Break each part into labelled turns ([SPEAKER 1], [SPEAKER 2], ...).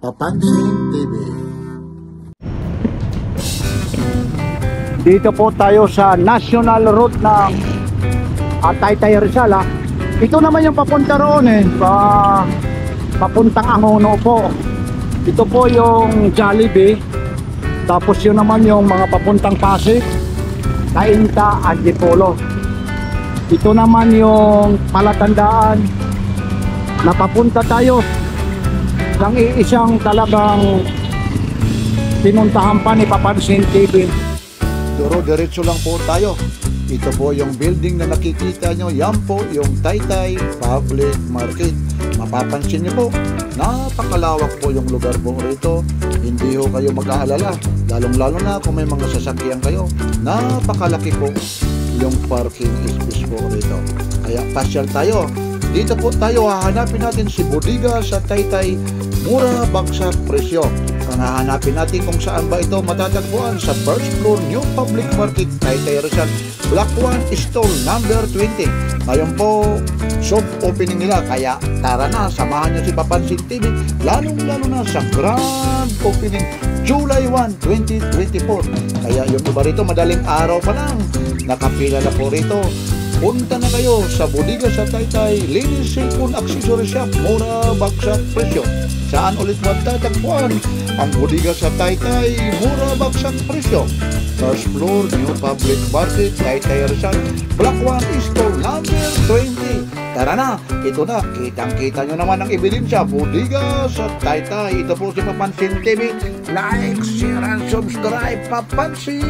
[SPEAKER 1] Papansin TV.
[SPEAKER 2] Dito po tayo sa National Road ng Taytay Rizal. Ito naman yung papunta roon papuntang Angono po. Ito po yung Jollibee. Tapos yun naman yung mga papuntang Pasig, Cainta, Antipolo. Ito naman yung palatandaan na papunta tayo ng iisang talagang pinuntahan pa ni Papansin TV.
[SPEAKER 1] Diretso lang po tayo. Ito po yung building na nakikita nyo. Yan po yung Taytay Public Market. Mapapansin nyo po, napakalawak po yung lugar po rito. Hindi ho kayo mag-aalala, lalong-lalo na kung may mga sasakyan kayo. Napakalaki po yung parking space po rito. Kaya pasyal tayo. Dito po tayo, hahanapin natin si Bodega sa Taytay. Mura, bagsak, presyo. Ang hahanapin natin kung saan ba ito matatagpuan sa first floor New Public Market, Taytay Rizal, Block 1, stall number 20. Ngayon po, soft opening nila. Kaya tara na, samahan nyo si Papansin TV, lalong-lalo na sa grand opening July 1, 2024. Kaya yung iba rito, madaling araw pa lang, nakapila na po rito. Punta na kayo sa Bodega sa Taytay, linis cellphone accessory shop, mura, bagsak, presyo. Saan ulit matatagpuan ang Bodega sa Taytay, mura, bagsak, presyo? First floor, New Public Market, Taytay Rizal, Block 1, stall number 20. Tara na, ito na, kitang-kita nyo naman ang ebidensya, Bodega sa Taytay. Ito po si Papansin TV, like, share, and subscribe, Papansin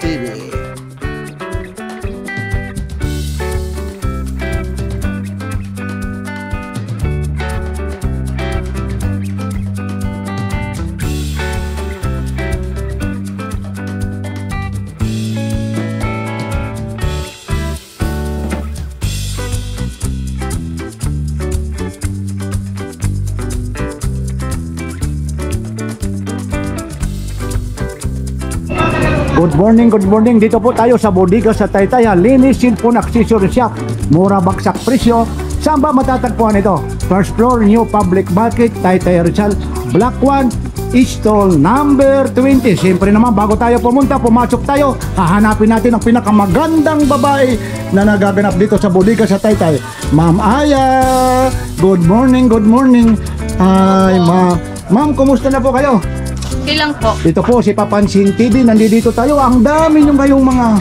[SPEAKER 1] TV.
[SPEAKER 2] Good morning. Dito po tayo sa Bodega sa Taytay, linis cellphone accessory shop, mura, bagsak, presyo. Saan ba matatagpuan ito? First floor, New Public Market, Taytay Rizal, Block 1, stall number 20. Siyempre naman, bago tayo pumasok tayo, hahanapin natin ang pinakamagandang babae na nagaganap dito sa Bodega sa Taytay. Ma'am Aya, good morning. Ay, ma'am, kumusta na po kayo?
[SPEAKER 3] Ilang po.
[SPEAKER 2] Ito po si Papansin TV, nandito tayo. Ang dami yung kayong mga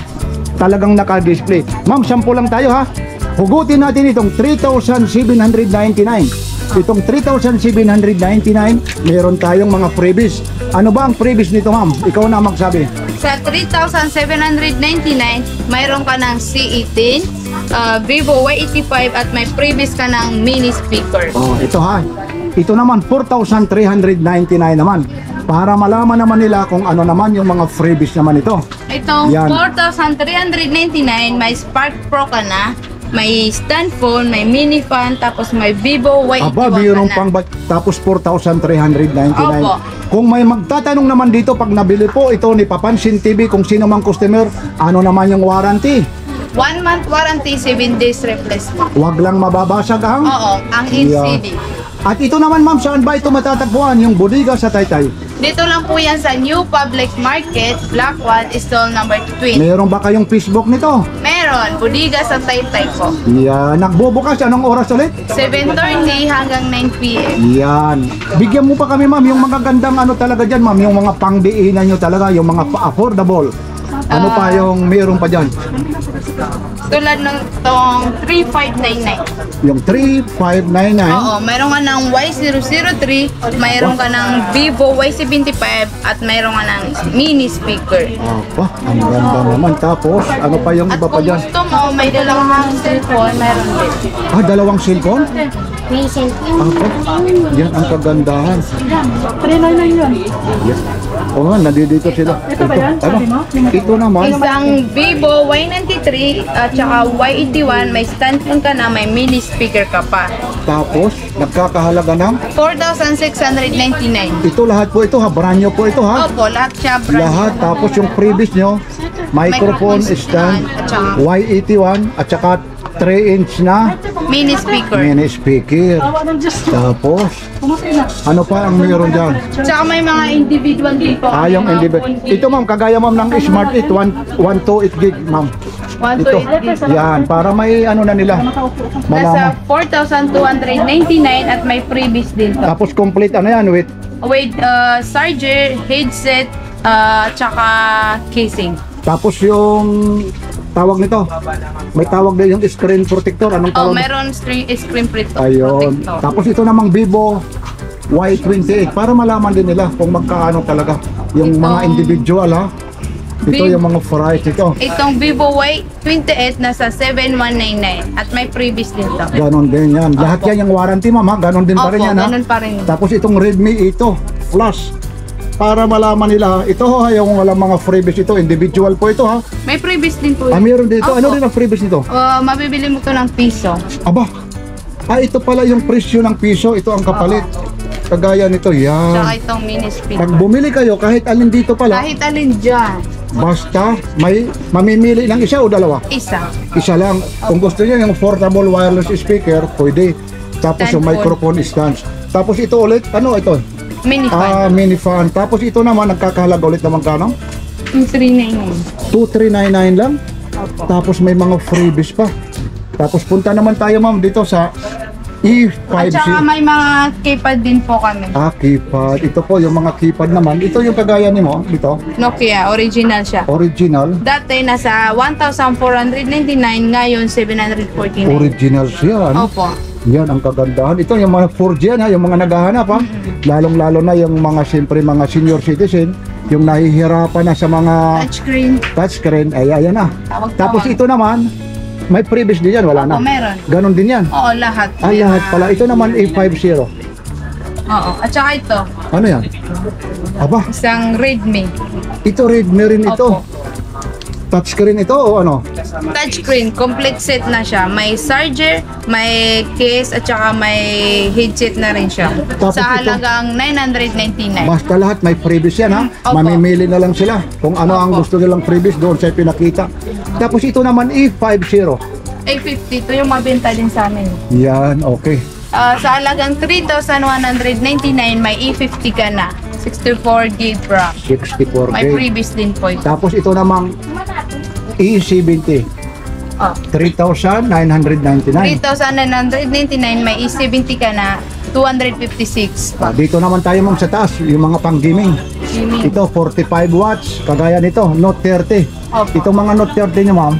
[SPEAKER 2] talagang naka-display. Ma'am, sample lang tayo ha. Hugutin natin itong 3,799. Itong 3,799, meron tayong mga freebies. Ano ba ang freebies nito, ma'am? Ikaw na magsabi.
[SPEAKER 3] Sa 3,799, mayroon ka ng C18, Vivo Y85 at may freebies ka ng mini speaker.
[SPEAKER 2] Oh, ito ha. Ito naman 4,399 naman. Para malaman naman nila kung ano naman yung mga freebies naman ito.
[SPEAKER 3] Itong
[SPEAKER 2] Yan.
[SPEAKER 3] 4,399, may Spark Pro ka na, may stand phone, may mini fan, tapos may Vivo Y81
[SPEAKER 2] Aba, mayroong pang tapos 4,399.
[SPEAKER 3] Opo.
[SPEAKER 2] Kung may magtatanong naman dito pag nabili po ito ni Papansin TV, kung sino mang customer, ano naman yung warranty?
[SPEAKER 3] 1 month warranty, 7 days replacement.
[SPEAKER 2] Huwag lang mababasag ang?
[SPEAKER 3] Oo, ang LCD.
[SPEAKER 2] At ito naman, ma'am, saan ba ito matatagpuan? Yung Bodega sa Taytay?
[SPEAKER 3] Dito lang po yan sa New Public Market, Block 1, stall number 20.
[SPEAKER 2] Meron ba kayong Facebook nito?
[SPEAKER 3] Meron, Bodega sa Taytay po.
[SPEAKER 2] Yan. Nagbubukas, anong oras ulit?
[SPEAKER 3] 7:30 hanggang 9 p.m.
[SPEAKER 2] Yan. Bigyan mo pa kami, ma'am, yung mga gandang ano talaga dyan, ma'am, yung mga pangdiinan nyo talaga, yung mga affordable. Ano pa yung meron pa dyan?
[SPEAKER 3] Tulad ng tong 3599.
[SPEAKER 2] Yung 3599.
[SPEAKER 3] Oo, mayroon ka ng Y003, mayroon ka ng Vivo Y75 at mayroon ka ng mini speaker.
[SPEAKER 2] Apa, ang ganda naman. Tapos, ano pa yung
[SPEAKER 3] At
[SPEAKER 2] iba pa
[SPEAKER 3] kung
[SPEAKER 2] dyan?
[SPEAKER 3] gusto mo, may dalawang cellphone, mayroon din.
[SPEAKER 2] Ah, dalawang cellphone?
[SPEAKER 4] May cellphone.
[SPEAKER 2] Apa, yan ang kagandahan.
[SPEAKER 4] 399 yun.
[SPEAKER 2] Yan. O nga, nandito sila.
[SPEAKER 4] Ito ba yan? Sabi mo?
[SPEAKER 2] Ito naman.
[SPEAKER 3] Isang Vivo Y93 at saka Y81, may stand phone ka na, may mini speaker ka pa.
[SPEAKER 2] Tapos, nagkakahalaga ng
[SPEAKER 3] 4,699.
[SPEAKER 2] ito lahat po ito ha, brand new po ito ha.
[SPEAKER 3] Opo, lahat siya brand
[SPEAKER 2] Lahat,
[SPEAKER 3] new.
[SPEAKER 2] tapos yung previous nyo, microphone
[SPEAKER 3] Microphone
[SPEAKER 2] stand,
[SPEAKER 3] stand, at saka
[SPEAKER 2] Y81, at saka 3-inch na
[SPEAKER 3] Mini speaker.
[SPEAKER 2] mini speaker.
[SPEAKER 4] Awa ng Diyos.
[SPEAKER 2] Tapos,
[SPEAKER 4] Pumatay na.
[SPEAKER 2] ano pa ang meron dyan?
[SPEAKER 3] Tsaka may mga individual din po.
[SPEAKER 2] Yung
[SPEAKER 3] Mga
[SPEAKER 2] individual.
[SPEAKER 3] phone
[SPEAKER 2] Ito ma'am, kagaya ma'am ng Smart 8, 128 gig ma'am.
[SPEAKER 3] 1
[SPEAKER 2] Ito.
[SPEAKER 3] to 8 gig.
[SPEAKER 2] Yan, para may ano na nila.
[SPEAKER 3] Nasa
[SPEAKER 2] Malaman.
[SPEAKER 3] 4,299 at may freebies din to.
[SPEAKER 2] Tapos complete ano yan with
[SPEAKER 3] With charger, headset, tsaka casing.
[SPEAKER 2] tapos yung tawag nito. May tawag din yung screen protector. Anong
[SPEAKER 3] Oh,
[SPEAKER 2] tawag?
[SPEAKER 3] meron screen
[SPEAKER 2] Ayun.
[SPEAKER 3] protector.
[SPEAKER 2] Tapos ito namang Vivo Y28 para malaman din nila kung magkaano talaga yung mga
[SPEAKER 3] Itong
[SPEAKER 2] individual ha. Ito
[SPEAKER 3] Vivo-
[SPEAKER 2] yung mga price ito.
[SPEAKER 3] Itong Vivo Y28 nasa 7,199 at may freebies din to.
[SPEAKER 2] Ganon din yan. Lahat yan yung warranty ma'am ha. Ganon din pa rin
[SPEAKER 3] Opo,
[SPEAKER 2] yan ha.
[SPEAKER 3] ganun pa rin.
[SPEAKER 2] Tapos itong Redmi ito, Plus. Para malaman nila, ito ha, yung walang mga freebies ito, individual po ito ha.
[SPEAKER 3] May freebies din po.
[SPEAKER 2] Ah, meron dito.
[SPEAKER 3] Opo.
[SPEAKER 2] Ano din ang freebies nito?
[SPEAKER 3] Mabibili mo to ng piso.
[SPEAKER 2] Aba, ito pala yung presyo ng piso, ito ang kapalit. Kagaya nito,
[SPEAKER 3] Tsaka
[SPEAKER 2] yan.
[SPEAKER 3] itong mini
[SPEAKER 2] Pag
[SPEAKER 3] speaker.
[SPEAKER 2] bumili kayo, kahit alin dito pala,
[SPEAKER 3] Kahit alin dyan,
[SPEAKER 2] basta may mamimili ng isa o dalawa.
[SPEAKER 3] isa.
[SPEAKER 2] Isa lang. Kung gusto niyo yung portable wireless speaker, pwede. Tapos
[SPEAKER 3] Stand
[SPEAKER 2] yung microphone stand. Tapos ito ulit, ano ito?
[SPEAKER 3] Mini fan.
[SPEAKER 2] Mini fan. Tapos ito naman, nagkakahalaga ulit naman kano?
[SPEAKER 3] 2,399.
[SPEAKER 2] 2,399 lang.
[SPEAKER 3] Opo.
[SPEAKER 2] Tapos may mga freebies pa. Tapos punta naman tayo ma'am dito sa
[SPEAKER 3] At saka
[SPEAKER 2] E5C.
[SPEAKER 3] may mga keypad din po kami.
[SPEAKER 2] Keypad. Ito po yung mga keypad naman. Ito yung kagaya ni mo, dito.
[SPEAKER 3] Nokia, original siya.
[SPEAKER 2] Original.
[SPEAKER 3] Dati nasa 1,499, ngayon 749.
[SPEAKER 2] Original siya. Ano?
[SPEAKER 3] Opo.
[SPEAKER 2] Yan ang kagandahan. Ito yung mga 4G yan, ha, yung mga naghahanap ha. Lalong-lalo na yung mga siyempre mga senior citizen, yung nahihirapan na sa mga
[SPEAKER 3] Touchscreen.
[SPEAKER 2] touchscreen, ay ayan na.
[SPEAKER 3] Tawag-tawag.
[SPEAKER 2] Tapos ito naman, may previous din yan, wala na.
[SPEAKER 3] Opo, meron.
[SPEAKER 2] Ganon din yan.
[SPEAKER 3] Oo, lahat.
[SPEAKER 2] Lahat pala. Ito naman A50.
[SPEAKER 3] Oo. At saka ito,
[SPEAKER 2] Ano yan? Aba,
[SPEAKER 3] isang Redmi.
[SPEAKER 2] ito Redmi rin ito.
[SPEAKER 3] Opo.
[SPEAKER 2] Touchscreen ito o ano?
[SPEAKER 3] Touchscreen, complete set na siya. May charger, may case, at saka may headset na rin siya.
[SPEAKER 2] Tapos
[SPEAKER 3] Sa
[SPEAKER 2] ito-
[SPEAKER 3] halagang 999.
[SPEAKER 2] Basta lahat may previous yan ha.
[SPEAKER 3] Opo.
[SPEAKER 2] Mamimili na lang sila kung ano ang
[SPEAKER 3] Opo.
[SPEAKER 2] gusto nilang previous doon sa pinakita. Tapos ito naman E50.
[SPEAKER 3] A50, ito yung mabenta din sa amin.
[SPEAKER 2] Yan, okay.
[SPEAKER 3] Sa halagang 3,199, may E50 ka na. 64 gig RAM.
[SPEAKER 2] 64K.
[SPEAKER 3] May freebies din po ito.
[SPEAKER 2] Tapos ito namang E70.
[SPEAKER 3] Oh.
[SPEAKER 2] 3,999.
[SPEAKER 3] 3,999, may E70 ka na. 256 pa.
[SPEAKER 2] Dito naman tayo ma'am sa taas, yung mga pang gaming.
[SPEAKER 3] Gaming.
[SPEAKER 2] Ito 45 watts, kagaya nito, Note 30.
[SPEAKER 3] Opo.
[SPEAKER 2] Itong mga Note 30 niyo ma'am,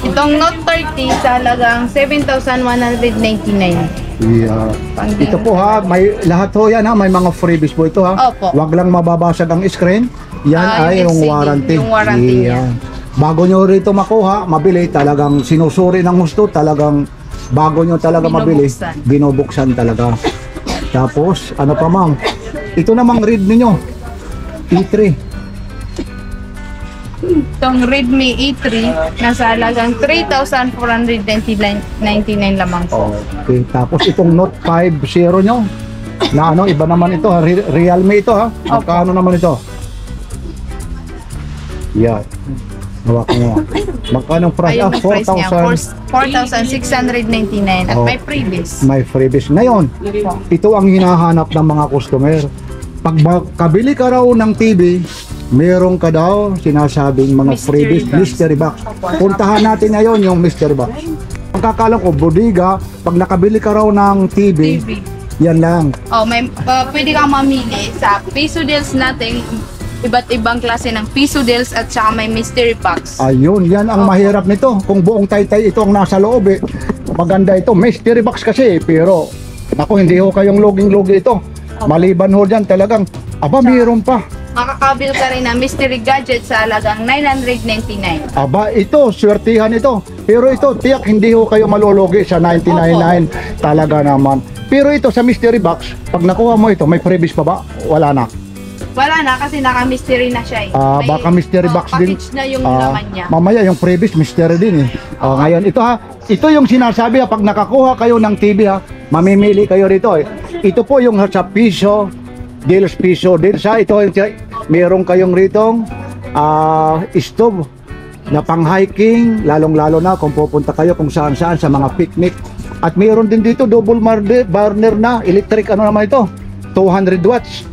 [SPEAKER 3] Itong Note 30 sa halagang 7,199.
[SPEAKER 2] yeah.
[SPEAKER 3] Pang
[SPEAKER 2] Ito
[SPEAKER 3] gaming.
[SPEAKER 2] po ha, may lahat ho yan ha, may mga freebies po ito ha.
[SPEAKER 3] Opo.
[SPEAKER 2] Huwag lang mababasag ang screen. Yan ay yung
[SPEAKER 3] LCD,
[SPEAKER 2] warranty.
[SPEAKER 3] yung warranty niya.
[SPEAKER 2] Yan. Bago nyo rito makuha, mabili, talagang sinusuri ng gusto, talagang bago nyo talaga mabili,
[SPEAKER 3] Binubuksan.
[SPEAKER 2] binubuksan talaga. Tapos, ano pa ma'am? Ito namang Redmi nyo, E3.
[SPEAKER 3] Itong Redmi E3, nasa halagang 3,499 lamang po.
[SPEAKER 2] Okay, tapos itong Note 5 nyo, na ano, iba naman ito, ha? Realme ito ha. Magkano naman ito? Yan. Hawakan mo. Magkano ang price?
[SPEAKER 3] Ayun yung price niya,
[SPEAKER 2] 4,000.
[SPEAKER 3] 4,699 at
[SPEAKER 2] Oh.
[SPEAKER 3] may freebies.
[SPEAKER 2] May freebies. Ngayon, ito ang hinahanap ng mga customer. Pag kabili ka raw ng TV, meron ka daw sinasabing mga
[SPEAKER 3] Mystery
[SPEAKER 2] freebies,
[SPEAKER 3] box.
[SPEAKER 2] mystery box. Puntahan natin ngayon yung mystery box. Ang kakala ko, bodega, pag nakabili ka raw ng TV,
[SPEAKER 3] TV.
[SPEAKER 2] yan lang.
[SPEAKER 3] Oh, may pwede kang mamili sa piso deals natin, iba't ibang klase ng piso deals at saka may mystery box.
[SPEAKER 2] Ayun, yan ang mahirap nito. Kung buong taytay ito ang nasa loob eh. Maganda ito. Mystery box kasi, pero ako hindi ho kayong loging-logi ito. Maliban ho dyan talagang, aba, mayroon pa.
[SPEAKER 3] Makakabil ka rin ng mystery gadget sa halagang 999.
[SPEAKER 2] Aba, ito, swertihan ito. Pero ito, tiyak, hindi ho kayo malulugi sa 999. Talaga naman. Pero ito, sa mystery box, pag nakuha mo ito, may freebies pa ba? Wala na.
[SPEAKER 3] Wala na kasi naka-mystery na siya eh. May,
[SPEAKER 2] Baka mystery box din.
[SPEAKER 3] package na yung laman niya.
[SPEAKER 2] Mamaya yung previous mystery din eh. Ngayon ito ha, ito yung sinasabi ha, pag nakakuha kayo ng TV ha, mamimili kayo rito eh. Ito po yung sa piso, deals piso, deals ha, ito meron kayong ritong stove. na pang hiking, lalong-lalo na kung pupunta kayo kung saan-saan sa mga picnic. At mayroon din dito double burner na electric, ano naman ito, 200 watts.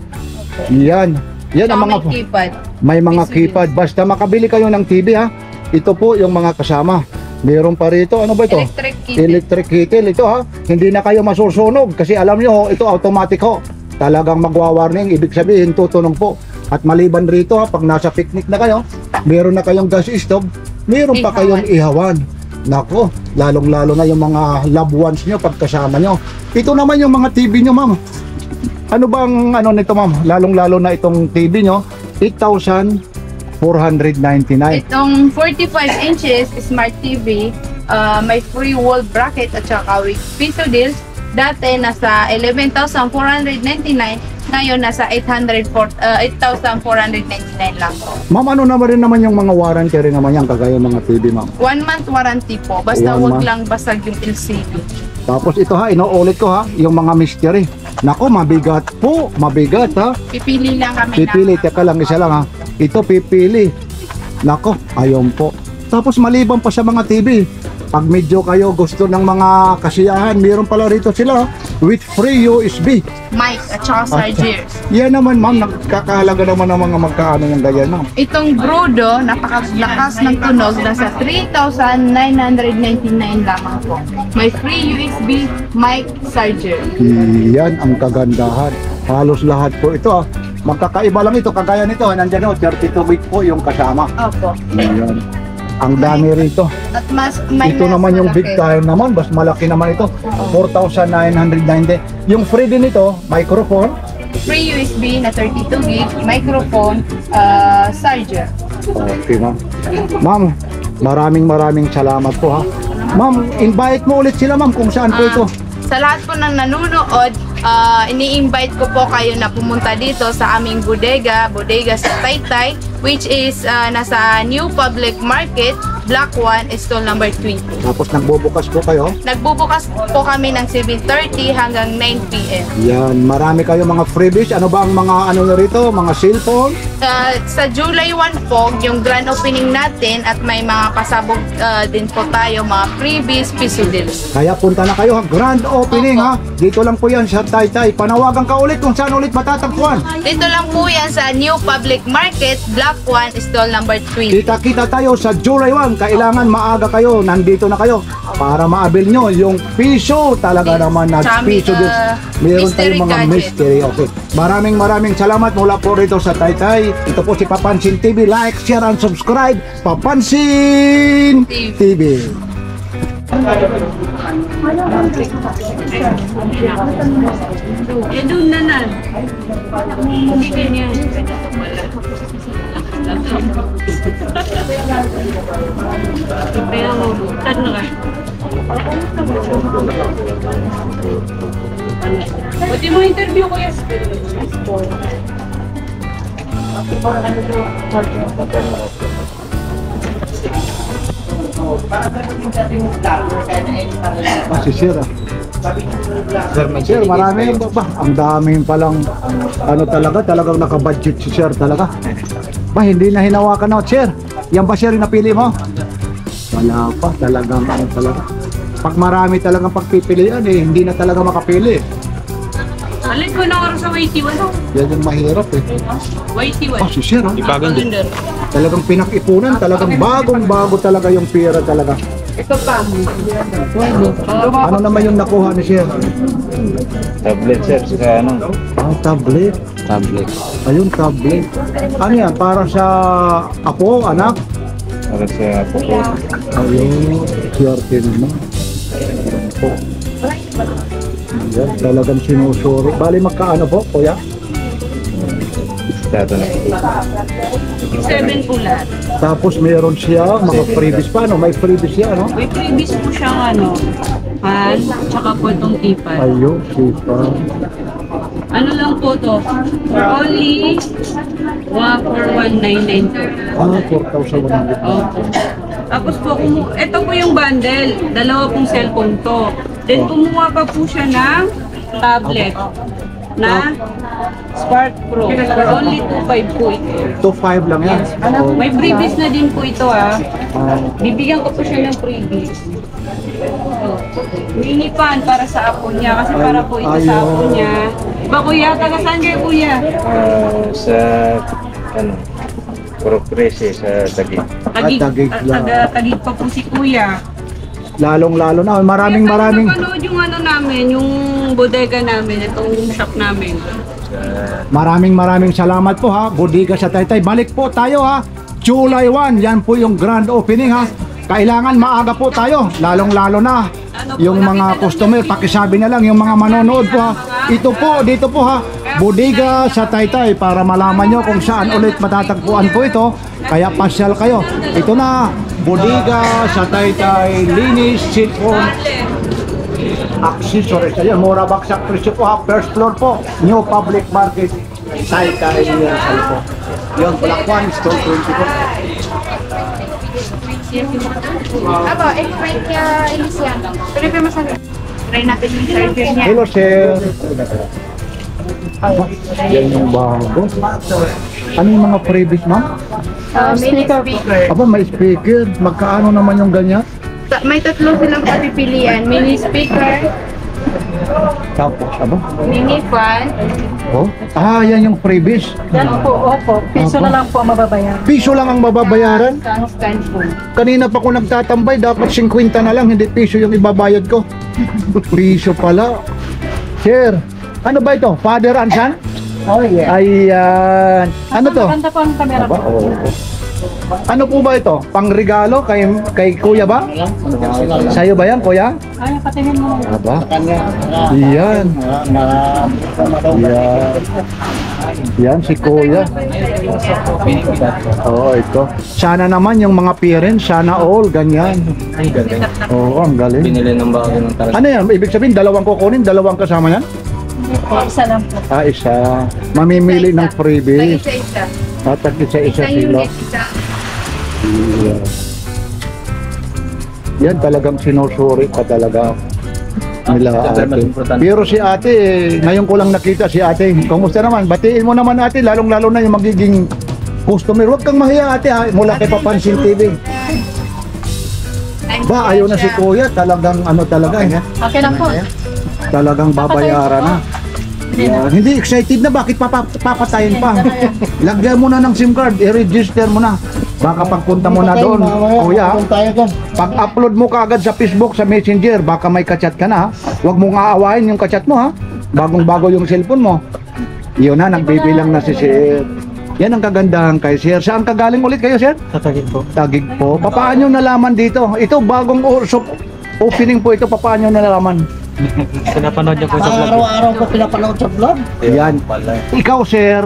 [SPEAKER 2] Yan ang mga
[SPEAKER 3] May keypad.
[SPEAKER 2] may mga
[SPEAKER 3] Visual.
[SPEAKER 2] keypad. Basta makabili kayo ng TV ha. Ito po yung mga kasama. Meron pa rito, ano ba ito?
[SPEAKER 3] Electric kettle.
[SPEAKER 2] Electric kettle ito ha. Hindi na kayo masusunog kasi alam nyo, ito automatic ho. Talagang magwa-warning, ibig sabihin tutunog po. At maliban rito ha, pag nasa picnic na kayo, meron na kayong gas stove, meron pa kayong ihawan. Nako, lalong-lalo na yung mga loved ones nyo pagkasama nyo. Ito naman yung mga TV nyo, ma'am. Ano bang ano nito, ma'am? Lalong-lalo na itong TV nyo, 8,499.
[SPEAKER 3] Itong 45 inches Smart TV, may free wall bracket at saka with piso deals. Dati nasa 11,499, ngayon nasa 8,499 lang po.
[SPEAKER 2] Ma'am, ano naman rin naman yung mga warranty rin naman yan, kagaya mga TV, ma'am.
[SPEAKER 3] 1 month warranty po, basta
[SPEAKER 2] 1
[SPEAKER 3] wag
[SPEAKER 2] month.
[SPEAKER 3] lang basag yung LCD.
[SPEAKER 2] Tapos ito ha, inuulit ko ha, yung mga mystery. Nako, mabigat po, mabigat ha.
[SPEAKER 3] Pipili lang kami
[SPEAKER 2] Pipili, teka lang, isa lang ha. Ito pipili. Nako, ayun po. Tapos maliban pa sa mga TV, pag medyo kayo gusto ng mga kasiyahan, meron pala rito sila with free USB.
[SPEAKER 3] mic at saka chargers.
[SPEAKER 2] Yan naman ma'am, nakakahalaga naman ng mga magkaano yung ganyan ma'am.
[SPEAKER 3] Itong Brudo, napakalakas ng tunog, nasa 3,999 lamang po. May free USB mic charger.
[SPEAKER 2] Yan ang kagandahan. Halos lahat po ito magkakaiba lang ito, kagaya nito, nandiyan 32 bit po yung kasama.
[SPEAKER 3] Opo.
[SPEAKER 2] Ayan. Ang dami rito.
[SPEAKER 3] At mas may
[SPEAKER 2] Ito
[SPEAKER 3] mas
[SPEAKER 2] naman yung big
[SPEAKER 3] malaki.
[SPEAKER 2] time naman, mas malaki naman ito. 4,990. Yung free din ito, microphone.
[SPEAKER 3] Free USB na 32 gig, microphone, charger.
[SPEAKER 2] Okay, ma'am. Ma'am, maraming salamat po ha. Ma'am, invite mo ulit sila ma'am kung saan po ito.
[SPEAKER 3] Sa lahat po ng nanonood, ini-invite ko po kayo na pumunta dito sa aming bodega sa Taytay, which is nasa New Public Market, Block 1, stall number 20.
[SPEAKER 2] Tapos nagbubukas po kayo.
[SPEAKER 3] Nagbubukas po kami ng 7:30 hanggang 9 p.m.
[SPEAKER 2] Yan, marami kayo mga freebies. Ano ba ang mga ano na rito? Mga cellphone?
[SPEAKER 3] Sa July 1 po, yung grand opening natin at may mga pasabog din po tayo, mga freebies, piso deals.
[SPEAKER 2] Kaya punta na kayo ha. Grand opening ha. Dito lang po yan sa Taytay. Panawagan ka ulit kung saan ulit matatagpuan.
[SPEAKER 3] Dito lang po yan sa New Public Market, Block 1, stall number 20.
[SPEAKER 2] Kita-kita tayo sa July 1. Kailangan maaga kayo. Nandito na kayo. Para maabil nyo yung piso. Talaga naman na
[SPEAKER 3] Tsaka
[SPEAKER 2] piso. Meron
[SPEAKER 3] mystery
[SPEAKER 2] tayong mga
[SPEAKER 3] gadget.
[SPEAKER 2] mystery. Okay. Maraming salamat mula po rito sa Taytay. Ito po si Papansin TV. Like, share, and subscribe. Papansin TV.
[SPEAKER 4] doon na. Hindi ganyan. Kaya mo, tanong ka. Pwede mo interview ko yes.
[SPEAKER 2] Si Sir Sir, marami ba? Ang daming palang ano talagang nakabudget si Sir talaga. Ba, hindi na hinawakan na, Sir. Yan ba Sir yung napili mo? Wala pa, talagang ano talaga. Pag marami talagang pagpipilian hindi na talaga makapili.
[SPEAKER 4] Alin ko na oras sa Waity, wala.
[SPEAKER 2] Yan yung mahirap
[SPEAKER 4] Waity,
[SPEAKER 2] Si Sir talagang pinag-ipunan, talagang bagong-bago talaga yung pera talaga.
[SPEAKER 4] Ito pa.
[SPEAKER 2] Ano naman yung nakuha ni Sir?
[SPEAKER 5] Tablet sir, sa ano?
[SPEAKER 2] Tablet.
[SPEAKER 5] Tablet.
[SPEAKER 2] Ayun, tablet. Ano yan? Para sa apo, anak?
[SPEAKER 5] Para sa po ko.
[SPEAKER 2] Ayun, swerte naman. Po. Yan, talagang sinusuri. Bali, magkaano po, kuya?
[SPEAKER 5] Dato na.
[SPEAKER 4] 7 po lahat.
[SPEAKER 2] Tapos meron siya, mga freebies pa, no? May freebies siya, no?
[SPEAKER 4] May previous po siyang ano, pan, tsaka po itong keypad.
[SPEAKER 2] Ayun, sipa.
[SPEAKER 4] Ano lang po to? For only for 1,990 po.
[SPEAKER 2] 4,100.
[SPEAKER 4] Opo. Tapos po, ito po yung bundle. Dalawa pong cellphone to. Then kumuha pa po siya ng tablet. na Spark Pro. Only 2.5 po ito.
[SPEAKER 2] 2.5 lang yan. Oh.
[SPEAKER 4] May freebies na din po ito Bibigyan ko po siya ng freebies. Mini fan para sa apo niya kasi para po ito sa apo niya. Ba kuya, taga saan kayo kuya?
[SPEAKER 5] Sa, ano, Progrese sa Taguig.
[SPEAKER 2] Taguig lang.
[SPEAKER 4] Taga-Taguig pa po si kuya.
[SPEAKER 2] Lalong-lalo na. Maraming.
[SPEAKER 4] Mapanood yung ano namin, yung bodega namin, itong shop namin.
[SPEAKER 2] Maraming salamat po ha. Bodega sa Taytay. Balik po tayo ha. July 1, yan po yung grand opening ha. Kailangan maaga po tayo. Lalong-lalo na. Yung mga customer, pakisabi na lang yung mga manonood po ha. Ito po, dito po ha. Bodega sa Taytay para malaman nyo kung saan ulit matatagpuan po ito. Kaya pasyal kayo. Ito na, Bodega sa Taytay, linis, cellphone, accessories. Ayan, mura baksak presyo po ha. First floor po, New Public Market, Taytay, Universal po. Yun, Palakwan, Store 20 po.
[SPEAKER 3] Aba, explain kaya Elysian. Pero pa masabi. Try natin yung surgery niya.
[SPEAKER 2] Hello, sir. Yan yung bago. Ano yung mga freebies, ma'am?
[SPEAKER 3] Mini speaker.
[SPEAKER 2] Aba, may speaker. Magkaano naman yung ganyan?
[SPEAKER 3] May tatlo silang papipilian. Mini speaker,
[SPEAKER 2] Tapos, aba?
[SPEAKER 3] mini fan,
[SPEAKER 2] Oh? Yan yung freebies.
[SPEAKER 4] Yan po, opo. Piso na lang po ang mababayaran.
[SPEAKER 2] Piso lang ang mababayaran.
[SPEAKER 3] scan po.
[SPEAKER 2] Kanina pa ko nagtatambay, dapat 50 na lang, hindi piso yung ibabayad ko. Piso pala. Sir, ano ba ito? Father and son?
[SPEAKER 4] Oh yeah.
[SPEAKER 2] Ayan. Ano to?
[SPEAKER 4] Maganda po ang camera
[SPEAKER 2] Aba,
[SPEAKER 4] po.
[SPEAKER 2] oo. Ano po ba ito? Pangregalo kay kuya ba? Sa'yo ba yan, kuya?
[SPEAKER 4] Ay, patingin mo.
[SPEAKER 2] Aba. Yan. Yan. Yan si kuya. Oo, ito. Sana naman yung mga parents, sana all, ganyan. Oo, ang galing.
[SPEAKER 5] Binili ng bago ng taras.
[SPEAKER 2] Ano yan? Ibig sabihin, dalawang kukunin, dalawang kasama yan?
[SPEAKER 4] Po, isa lang po.
[SPEAKER 2] Isa. Mamimili ng freebies.
[SPEAKER 3] Isa-isa.
[SPEAKER 2] At isa-isa sila.
[SPEAKER 3] unit, isa.
[SPEAKER 2] Yan. Yan talagang sinusuri pa talaga nila ate. Pero si ate, ngayon ko lang nakita si ate. Kumusta naman? Batiin mo naman ate, lalong-lalo na yung magiging customer. Huwag kang mahiya ate ha, mula kay Papansin TV. Ba, ayaw na si kuya, talagang ano talaga.
[SPEAKER 4] Okay lang po.
[SPEAKER 2] Talagang babayaran na. Yan. Hindi excited na, bakit papatayin pa? Lagyan mo na ng SIM card, i-register mo na. Baka pagpunta mo na doon, kuya, pag-upload mo kaagad sa Facebook, sa Messenger, baka may kachat ka na. Huwag mong aawain yung kachat mo ha. Bagong-bago yung cellphone mo. Yun na, nagbibilang na si Sir. Yan ang kagandahan kay Sir. Saan ka galing ulit kayo, Sir?
[SPEAKER 6] Sa Taguig po.
[SPEAKER 2] Taguig po. Paano nyo nalaman dito? Ito, bagong opening po ito. Paano nyo nalaman?
[SPEAKER 6] Pinapanood niyo po sa vlog.
[SPEAKER 7] Araw-araw ko pinapanood sa vlog.
[SPEAKER 2] Yan. Ikaw, Sir,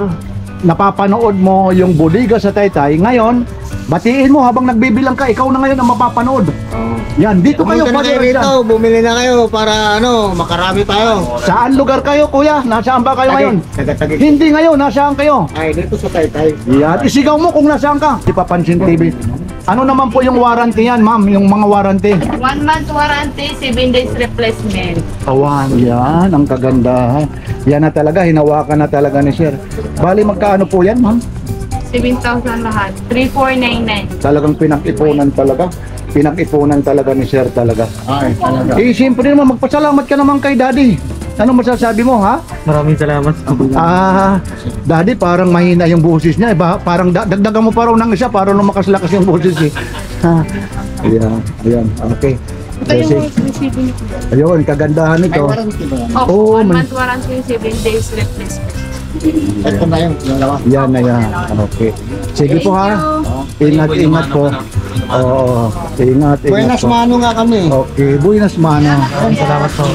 [SPEAKER 2] napapanood mo yung Bodega sa Taytay. Ngayon, batiin mo habang nagbibilang ka. Ikaw na ngayon ang mapapanood. Yan, dito kayo.
[SPEAKER 7] Pumunta na kayo rito, bumili na kayo para makarami tayo.
[SPEAKER 2] Saan lugar kayo, kuya? Nasaan ba kayo ngayon?
[SPEAKER 7] Taga-Taguig.
[SPEAKER 2] Hindi ngayon, nasaan kayo?
[SPEAKER 7] Ay, dito sa Taytay.
[SPEAKER 2] Yan, isigaw mo kung nasaan ka. Di Papansin TV. Ano naman po yung warranty yan, ma'am? Yung mga warranty?
[SPEAKER 3] 1 month warranty, 7 days replacement.
[SPEAKER 2] Awan, yan, ang kagandahan. Yan na talaga, hinawakan na talaga ni Sir. Bali, magkaano po yan, ma'am?
[SPEAKER 3] 7,000 lahat. 3,499.
[SPEAKER 2] Talagang pinag-ipunan talaga. Pinag-ipunan talaga ni Sir talaga.
[SPEAKER 7] Ay, talaga.
[SPEAKER 2] Eh, siyempre naman, magpasalamat ka naman kay Daddy. Ano masasabi mo, ha?
[SPEAKER 6] Maraming salamat.
[SPEAKER 2] Daddy, parang mahina yung boses niya. Parang dagdagan mo pa raw ng isa para lumakas-lakas yung boses eh. Ayan, ayan, okay.
[SPEAKER 3] Ito yung receiving.
[SPEAKER 2] Ayun, kagandahan
[SPEAKER 7] May
[SPEAKER 2] nito.
[SPEAKER 7] warranty ba yan?
[SPEAKER 2] Oo,
[SPEAKER 3] 1
[SPEAKER 2] may-
[SPEAKER 3] month warranty, 7 days replacement.
[SPEAKER 7] Ito na yung dalawa.
[SPEAKER 2] Yan na yan. Okay. Sige po ha. Ingat po. Oo, ingat
[SPEAKER 7] Buenas
[SPEAKER 2] po.
[SPEAKER 7] mano nga kami.
[SPEAKER 2] Okay, buenas mano.
[SPEAKER 6] Salamat po.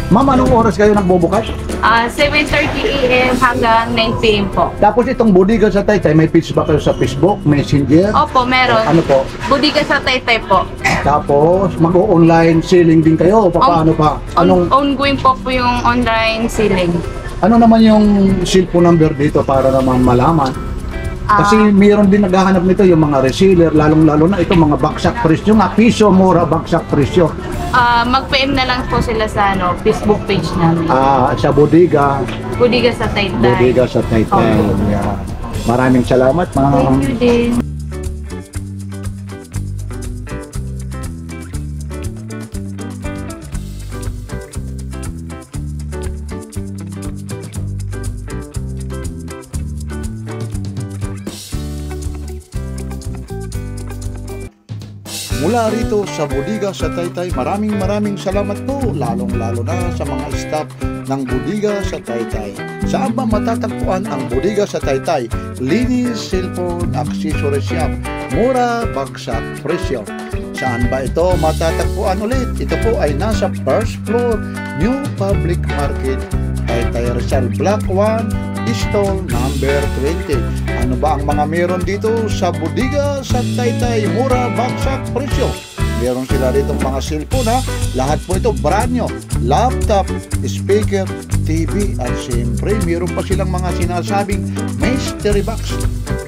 [SPEAKER 2] Ma'am, anong oras kayo nagbubukas?
[SPEAKER 3] 7:30 AM hanggang 9 PM po.
[SPEAKER 2] Tapos itong Bodega sa Taytay, may page ba kayo sa Facebook, Messenger?
[SPEAKER 3] Opo, meron.
[SPEAKER 2] Ano po?
[SPEAKER 3] Bodega sa Taytay po.
[SPEAKER 2] Tapos mag-online selling din kayo? Paano pa?
[SPEAKER 3] Ongoing po yung online selling.
[SPEAKER 2] Ano naman yung cellphone number dito para naman malaman? Kasi mayroon din naghahanap nito yung mga reseller, lalong-lalo na ito mga baksak presyo nga, piso mura baksak presyo.
[SPEAKER 3] mag-PM na lang po sila sa Facebook page namin.
[SPEAKER 2] Sa Bodega,
[SPEAKER 3] Bodega sa Taytay.
[SPEAKER 2] Bodega sa Taytay. Yan. Maraming salamat, ma'am.
[SPEAKER 3] Thank you din.
[SPEAKER 1] Mula rito sa Bodega sa Taytay, maraming salamat po, lalong-lalo na sa mga staff ng Bodega sa Taytay. Saan ba matatagpuan ang Bodega sa Taytay? Linis, cellphone, accessories shop, mura, bagsak, presyo. Saan ba ito matatagpuan ulit? Ito po ay nasa first floor, New Public Market, Taytay Rizal, Block 1, Stall number 20. Ano ba ang mga meron dito sa Bodega sa Taytay? Mura, bagsak, presyo. Meron sila rito mga cellphone ha. Lahat po ito brand new. Laptop, speaker, TV at siyempre meron pa silang mga sinasabing mystery box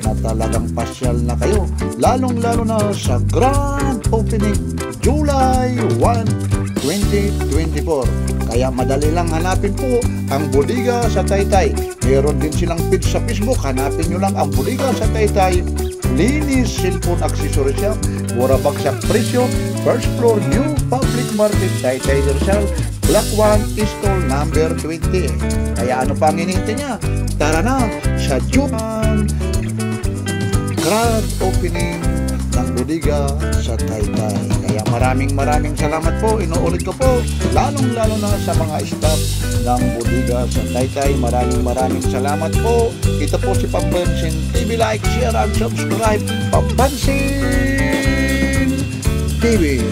[SPEAKER 1] na talagang pasyal na kayo. Lalong-lalo na sa grand opening July 1, 2024. Kaya madali lang hanapin po ang Bodega sa Taytay. Meron din silang page sa Facebook. Hanapin nyo lang ang Bodega sa Taytay. Linis, cellphone, accessories shop, mura bagsak presyo, first floor, New Public Market, Taytay Rizal, Block 1, Stall number 20. Kaya ano pa ang hinihintay niya? Tara na sa June grand opening ng Bodega sa Taytay. Kaya maraming salamat po. Inuulit ko po, lalong-lalo na sa mga staff ng Bodega sa Taytay. Maraming salamat po. Ito po si Pampansin TV. Like, share, and subscribe. Pampansin TV.